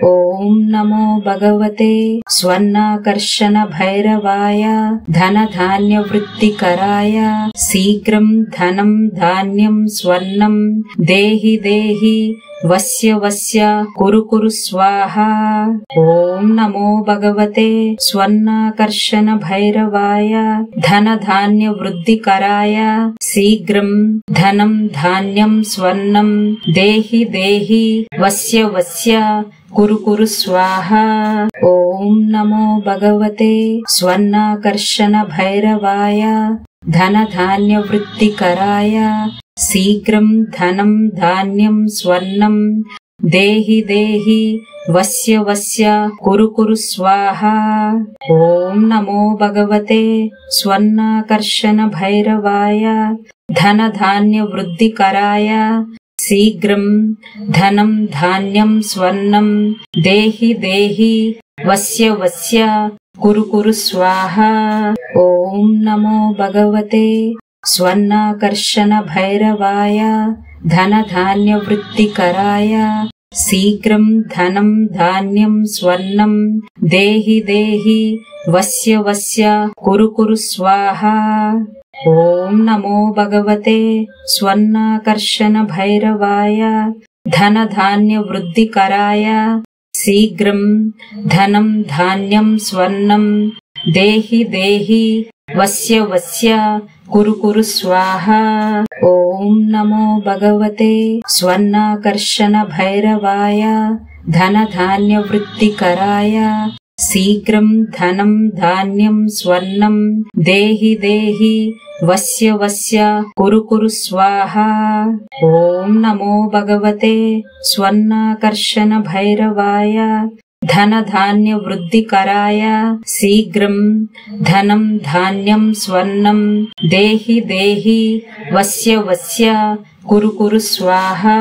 ఓం నమో భగవతే స్వర్ణాకర్షణ భైరవాయ ధనధాన్య వృత్తికరాయ శీఘ్రం ధనం ధాన్యం స్వర్ణం దేహి దేహి వస్య వస్య కురు కురు స్వాహా. ఓం నమో భగవతే స్వర్ణాకర్షణ భైరవాయ ధనధాన్య వృద్ధికరాయ శీఘ్రం ధనం ధాన్యం స్వర్ణం దేహి దేహి వస్య వస్య కురు కురు స్వాహా. ఓం నమో భగవతే స్వర్ణాకర్షణ భైరవాయ ధనధాన్య వృత్తికరాయ శీఘ్రం ధనం ధాన్యం స్వర్ణం దేహి దేహి వస్య వస్య కురు కురు స్వాహా. ఓం నమో భగవతే స్వర్ణాకర్షణ భైరవాయ ధనధాన్య వృద్ధికరాయ శీఘ్రం ధనం ధాన్యం స్వర్ణం దేహి దేహి వస్య వస్య కురు కురు స్వాహా. ఓం నమో భగవతే స్వర్ణాకర్షణ భైరవాయ ధనధాన్య వృత్తికరాయ శీఘ్రం ధనం ధాన్యం స్వర్ణం దేహి దేహి వస్య వస్య కురు కురు స్వాహా. ఓం నమో భగవతే స్వర్ణాకర్షణ భైరవాయ ధనధాన్య వృద్ధికరాయ శీఘ్రం ధనం ధాన్యం స్వర్ణం దేహి దేహి వస్య వస్య కురు కురు స్వాహా. ఓం నమో భగవతే స్వర్ణాకర్షణ భైరవాయ ధనధాన్య వృత్తికరాయ శీఘ్రం ధనం ధాన్యం స్వర్ణం దేహి దేహి వస్య వస్య కురు కురు స్వాహా. ఓం నమో భగవతే స్వర్ణాకర్షణ భైరవాయ ధనధాన్య వృద్ధికరాయ శీఘ్రం ధనం ధాన్యం స్వర్ణం దేహి దేహి వస్య వస్య కురు కురు స్వాహా.